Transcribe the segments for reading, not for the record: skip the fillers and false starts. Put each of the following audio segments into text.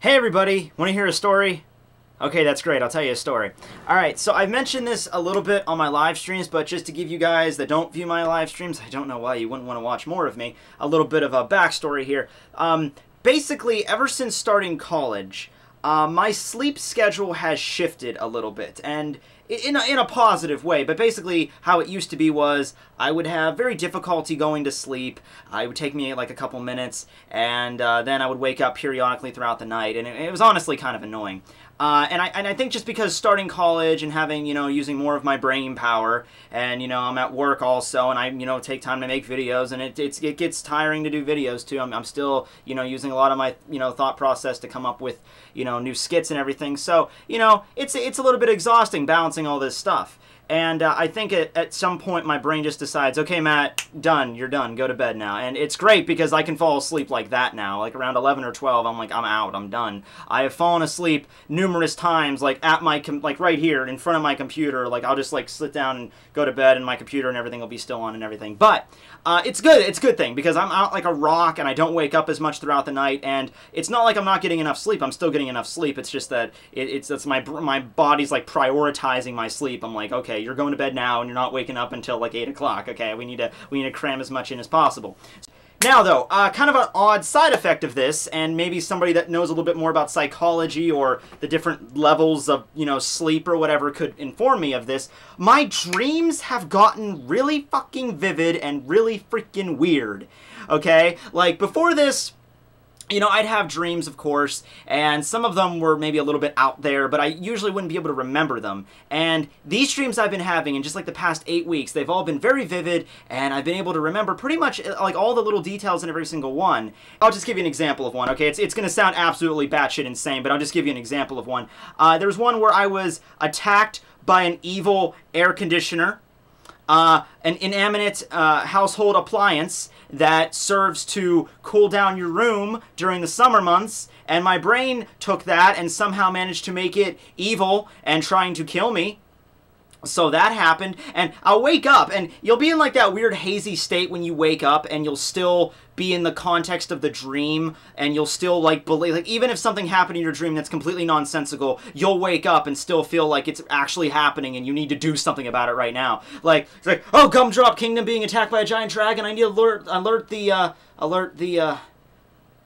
Hey everybody, want to hear a story? Okay, that's great. I'll tell you a story. Alright, so I've mentioned this a little bit on my live streams, but just to give you guys that don't view my live streams, I don't know why you wouldn't want to watch more of me, a little bit of a backstory here. Basically, ever since starting college, my sleep schedule has shifted a little bit, and in a positive way, but basically how it used to be was I would have very difficulty going to sleep. It would take me like a couple minutes, and then I would wake up periodically throughout the night, and it was honestly kind of annoying. And I think just because starting college and having, using more of my brain power, and, I'm at work also, and I, take time to make videos, and it gets tiring to do videos too. I'm still, using a lot of my, thought process to come up with, new skits and everything. So, it's a little bit exhausting balancing all this stuff. And I think at some point my brain just decides, okay, Matt, done. You're done. Go to bed now. And it's great because I can fall asleep like that now. Like around 11 or 12, I'm like, I'm out. I'm done. I have fallen asleep numerous times, like at my, like right here in front of my computer. Like I'll just like sit down and go to bed and my computer and everything will be still on and everything. But it's good. It's a good thing because I'm out like a rock and I don't wake up as much throughout the night. And it's not like I'm not getting enough sleep. I'm still getting enough sleep. It's just that it's my body's like prioritizing my sleep. I'm like, okay, you're going to bed now and you're not waking up until like 8 o'clock. Okay, we need to cram as much in as possible. Now though, kind of an odd side effect of this, and maybe somebody that knows a little bit more about psychology or the different levels of, sleep or whatever could inform me of this, my dreams have gotten really fucking vivid and really freaking weird. Okay? Like before this, I'd have dreams, of course, and some of them were maybe a little bit out there, but I usually wouldn't be able to remember them. And these dreams I've been having in just like the past 8 weeks, they've all been very vivid, and I've been able to remember pretty much like all the little details in every single one. I'll just give you an example of one, okay? It's going to sound absolutely batshit insane, but I'll just give you an example of one. There was one where I was attacked by an evil air conditioner. An inanimate household appliance that serves to cool down your room during the summer months, and my brain took that and somehow managed to make it evil and trying to kill me. So that happened, and I'll wake up, and you'll be in like that weird hazy state when you wake up, and you'll still be in the context of the dream, and you'll still like believe, like even if something happened in your dream that's completely nonsensical, you'll wake up and still feel like it's actually happening, and you need to do something about it right now. Like it's like, oh, Gumdrop Kingdom being attacked by a giant dragon. I need to alert the.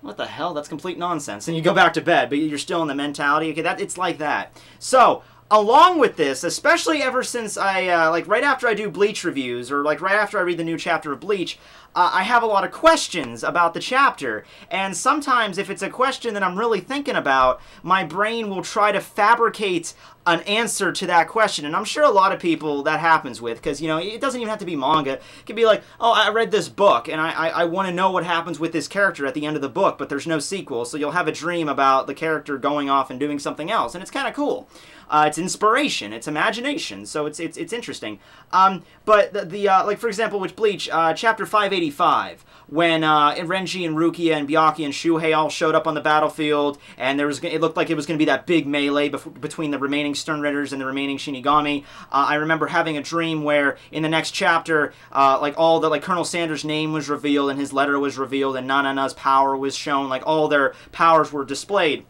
What the hell? That's complete nonsense. And you go back to bed, but you're still in the mentality. Okay, it's like that. So. Along with this, especially ever since I, like right after I do Bleach reviews, or like right after I read the new chapter of Bleach, I have a lot of questions about the chapter. And sometimes if it's a question that I'm really thinking about, my brain will try to fabricate an answer to that question. And I'm sure a lot of people that happens with, because, it doesn't even have to be manga. It could be like, oh, I read this book, and I want to know what happens with this character at the end of the book, but there's no sequel. So you'll have a dream about the character going off and doing something else, and it's kind of cool. It's inspiration, it's imagination, so it's interesting. But like for example with Bleach, chapter 585, when Renji and Rukia and Byakuya and Shuhei all showed up on the battlefield, and it looked like it was going to be that big melee between the remaining Stern Ritters and the remaining Shinigami. I remember having a dream where in the next chapter, like Colonel Sanders' name was revealed and his letter was revealed and Nanana's power was shown, like all their powers were displayed.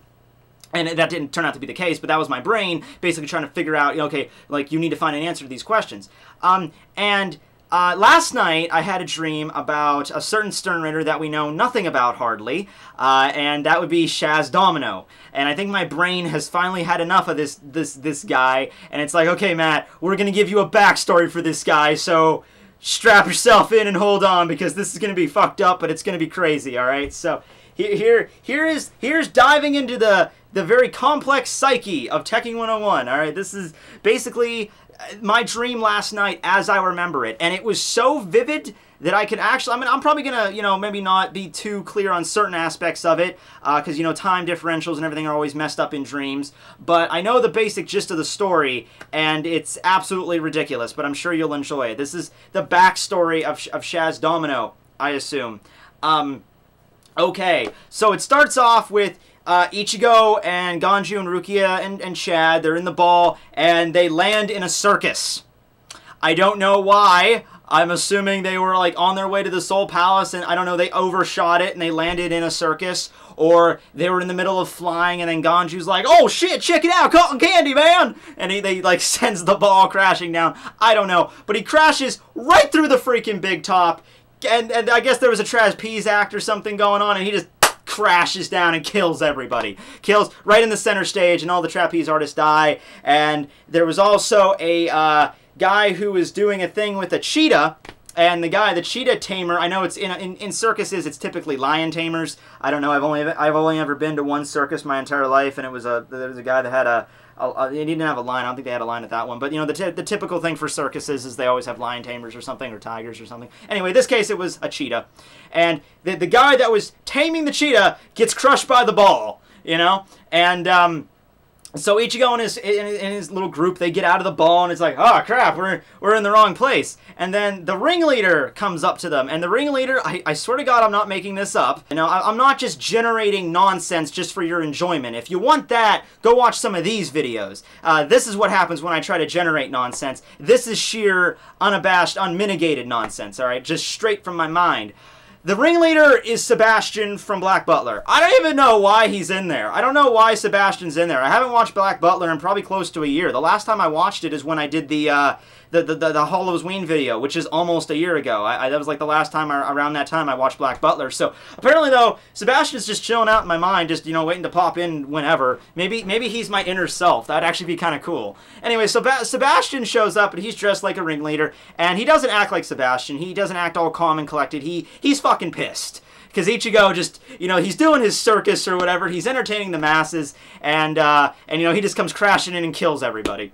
And that didn't turn out to be the case, but that was my brain basically trying to figure out, okay, like you need to find an answer to these questions. Last night I had a dream about a certain Stern Ritter that we know nothing about hardly, and that would be Shaz Domino. And I think my brain has finally had enough of this guy, and it's like, okay, Matt, we're gonna give you a backstory for this guy, so strap yourself in and hold on because this is gonna be fucked up, but it's gonna be crazy. All right, so here's diving into the very complex psyche of Tekking101, all right? This is basically my dream last night as I remember it, and it was so vivid that I could actually, I'm probably gonna, maybe not be too clear on certain aspects of it, because, time differentials and everything are always messed up in dreams, but I know the basic gist of the story, and it's absolutely ridiculous, but I'm sure you'll enjoy it. This is the backstory of Shaz Domino, I assume. Okay, so it starts off with Ichigo and Ganju and Rukia and Chad. They're in the ball, and they land in a circus. I don't know why. I'm assuming they were like on their way to the Soul Palace and I don't know, they overshot it and they landed in a circus, or they were in the middle of flying and then Ganju's like, oh shit, check it out, cotton candy, man! And they like sends the ball crashing down. I don't know, but he crashes right through the freaking big top, and I guess there was a trapeze act or something going on, and he just crashes down and kills everybody. Kills right in the center stage, and all the trapeze artists die. And there was also a guy who was doing a thing with a cheetah, and the cheetah tamer, I know it's in circuses, it's typically lion tamers. I don't know, I've only ever been to one circus my entire life, and there was a guy that had he didn't have a line. I don't think they had a line at that one. But, you know, the typical thing for circuses is they always have lion tamers or something, or tigers or something. Anyway, this case, it was a cheetah. And the guy that was taming the cheetah gets crushed by the ball, you know? And, so Ichigo and his little group, they get out of the ball, and it's like, oh crap, we're in the wrong place. And then the ringleader comes up to them, and the ringleader, I swear to God, I'm not making this up. You know, I'm not just generating nonsense just for your enjoyment. If you want that, go watch some of these videos. This is what happens when I try to generate nonsense. This is sheer, unabashed, unmitigated nonsense, alright? Just straight from my mind. The ringleader is Sebastian from Black Butler. I don't even know why he's in there. I don't know why Sebastian's in there. I haven't watched Black Butler in probably close to a year. The last time I watched it is when I did the Halloween video, which is almost a year ago. That was like the last time, around that time, I watched Black Butler. So apparently, though, Sebastian's just chilling out in my mind, just, you know, waiting to pop in whenever. Maybe he's my inner self. That'd actually be kind of cool. Anyway, so Sebastian shows up, and he's dressed like a ringleader, and he doesn't act like Sebastian. He doesn't act all calm and collected. He's fucking pissed. Because Ichigo just, you know, he's doing his circus or whatever. He's entertaining the masses, and you know, he just comes crashing in and kills everybody.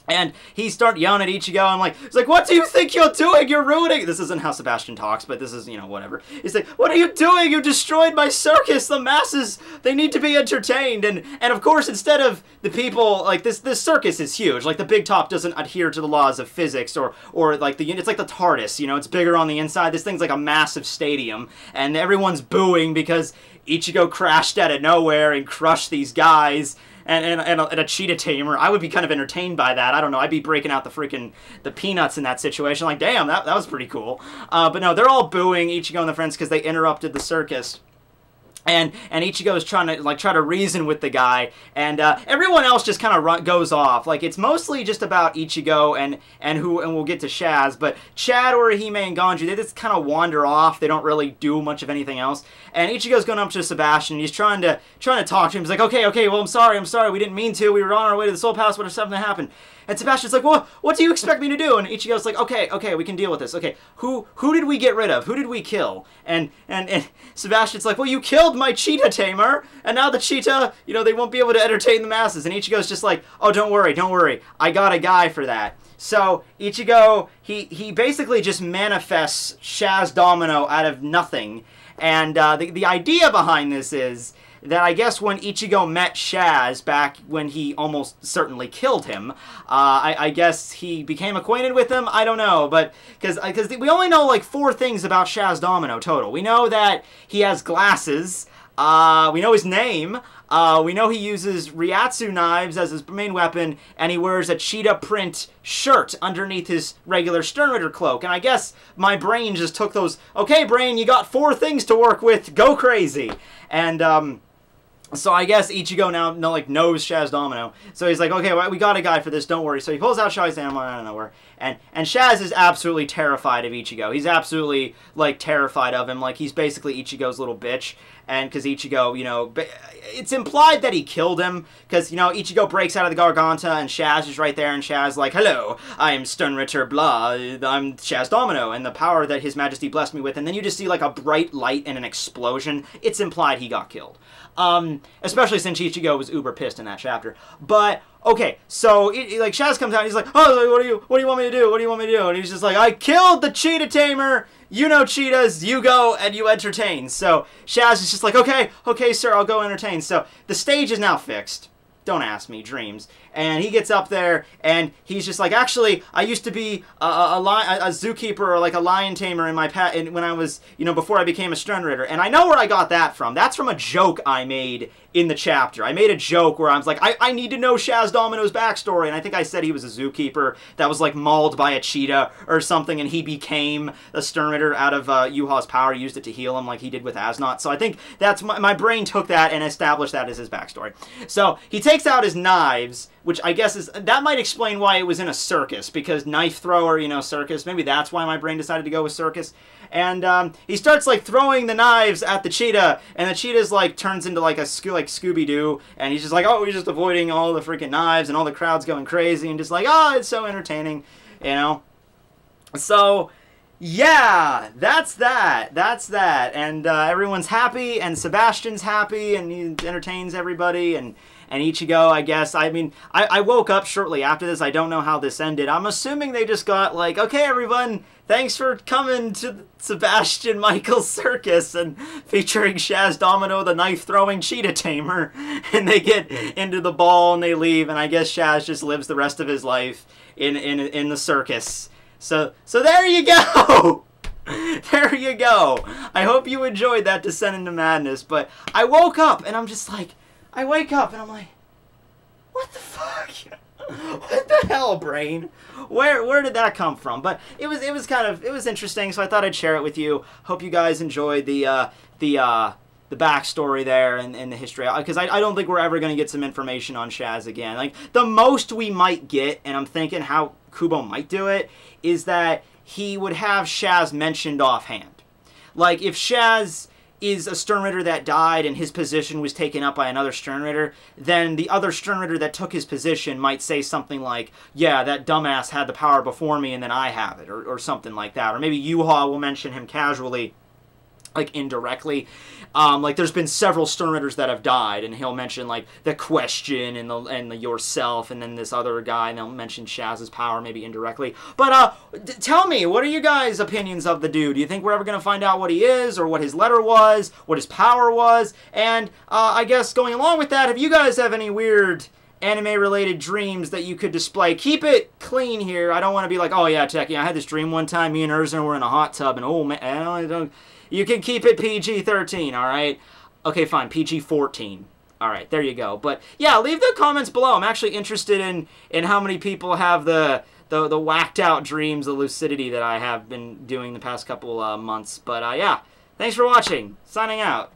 And he started yelling at Ichigo. I'm like, he's like, what do you think you're doing? You're ruining... This isn't how Sebastian talks, but this is, you know, whatever. He's like, what are you doing? You destroyed my circus. The masses, they need to be entertained. And of course, instead of the people, like, this circus is huge. Like, the big top doesn't adhere to the laws of physics or like, it's like the TARDIS, you know, it's bigger on the inside. This thing's like a massive stadium. And everyone's booing because Ichigo crashed out of nowhere and crushed these guys. And a cheetah tamer. I would be kind of entertained by that. I don't know. I'd be breaking out the peanuts in that situation. Like, damn, that was pretty cool. But no, they're all booing Ichigo and the friends because they interrupted the circus. And Ichigo is trying to reason with the guy, and everyone else just kind of goes off. Like, it's mostly just about Ichigo and we'll get to Shaz, but Chad, Orihime, and Ganju, they just kind of wander off. They don't really do much of anything else. And Ichigo's going up to Sebastian. He's trying to talk to him. He's like, okay, well, I'm sorry, we didn't mean to. We were on our way to the Soul Palace, what if something happened? And Sebastian's like, well, what do you expect me to do? And Ichigo's like, okay, we can deal with this. Okay, who did we get rid of? Who did we kill? And Sebastian's like, well, you killed my cheetah tamer, and now the cheetah, you know, they won't be able to entertain the masses. And Ichigo's just like, oh, don't worry, I got a guy for that. So Ichigo, he basically just manifests Shaz Domino out of nothing. And the idea behind this is that I guess when Ichigo met Shaz back when he almost certainly killed him, I guess he became acquainted with him. I don't know, but because we only know like 4 things about Shaz Domino total. We know that he has glasses. We know his name. We know he uses Ryatsu knives as his main weapon, and he wears a cheetah print shirt underneath his regular Sternritter cloak. And I guess my brain just took those, okay, brain, you got 4 things to work with, go crazy. And, so I guess Ichigo now knows Shaz Domino. So he's like, okay, well, we got a guy for this, don't worry. So he pulls out Shaz Domino out of nowhere. And Shaz is absolutely terrified of Ichigo. He's absolutely, like, terrified of him. Like, he's basically Ichigo's little bitch. And because Ichigo, you know, it's implied that he killed him. Because, you know, Ichigo breaks out of the Garganta and Shaz is right there. And Shaz like, hello, I am Sternritter blah. I'm Shaz Domino. And the power that His Majesty blessed me with. And then you just see, like, a bright light and an explosion. It's implied he got killed. Especially since Ichigo was uber pissed in that chapter. But, okay, so, like, Shaz comes out and he's like, oh, what do you want me to do? What do you want me to do? And he's just like, I killed the cheetah tamer! You know cheetahs, you go and you entertain. So, Shaz is just like, okay, sir, I'll go entertain. So, the stage is now fixed. Don't ask me, dreams. And he gets up there, and he's just like, actually, I used to be a zookeeper or like a lion tamer in my when I was, you know, before I became a Sternritter. And I know where I got that from. That's from a joke I made in the chapter. I made a joke where I was like, I need to know Shaz Domino's backstory, and I think I said he was a zookeeper that was like mauled by a cheetah or something, and he became a Sternritter out of Yuha's power, used it to heal him like he did with Asnot. So I think that's my brain took that and established that as his backstory. So he takes out his knives, which I guess that might explain why it was in a circus, because knife thrower, you know, circus. Maybe that's why my brain decided to go with circus. And he starts like throwing the knives at the cheetah, and the cheetah's like turns into like Scooby-Doo, and he's just like, oh, he's just avoiding all the freaking knives, and all the crowd's going crazy, and just like, oh, it's so entertaining, you know. So yeah, that's that. And everyone's happy, and Sebastian's happy, and he entertains everybody, and Ichigo, I guess. I mean, I woke up shortly after this. I don't know how this ended. I'm assuming they just got like, okay, everyone, thanks for coming to Sebastian Michael's circus and featuring Shaz Domino, the knife-throwing cheetah tamer. And they get into the ball and they leave, and I guess Shaz just lives the rest of his life in the circus. So there you go! There you go. I hope you enjoyed that descent into madness, but I woke up and I'm just like, I wake up and I'm like, what the fuck? What the hell, brain? Where did that come from? But it was interesting, so I thought I'd share it with you. Hope you guys enjoyed the backstory there and the history, because I don't think we're ever going to get some information on Shaz again. Like, the most we might get, and I'm thinking how Kubo might do it, is that he would have Shaz mentioned offhand. Like, if Shaz is a Sternritter that died and his position was taken up by another Sternritter, then the other Sternritter that took his position might say something like, yeah, that dumbass had the power before me and then I have it, or something like that. Or maybe Yuha will mention him casually, like indirectly. Like there's been several Sternritters that have died, and he'll mention like the question and the yourself, and then this other guy, and they'll mention Shaz's power maybe indirectly. But tell me, what are you guys' opinions of the dude? Do you think we're ever gonna find out what he is, or what his letter was, what his power was? And I guess going along with that, if you guys have any weird anime-related dreams that you could display, keep it clean here. I don't want to be like, oh yeah, Tekking, I had this dream one time, me and Erzner were in a hot tub, and oh man, I don't. You can keep it PG-13, alright? Okay, fine, PG-14. Alright, there you go. But, yeah, leave the comments below. I'm actually interested in how many people have the whacked-out dreams, the lucidity that I have been doing the past couple months. But, yeah, thanks for watching. Signing out.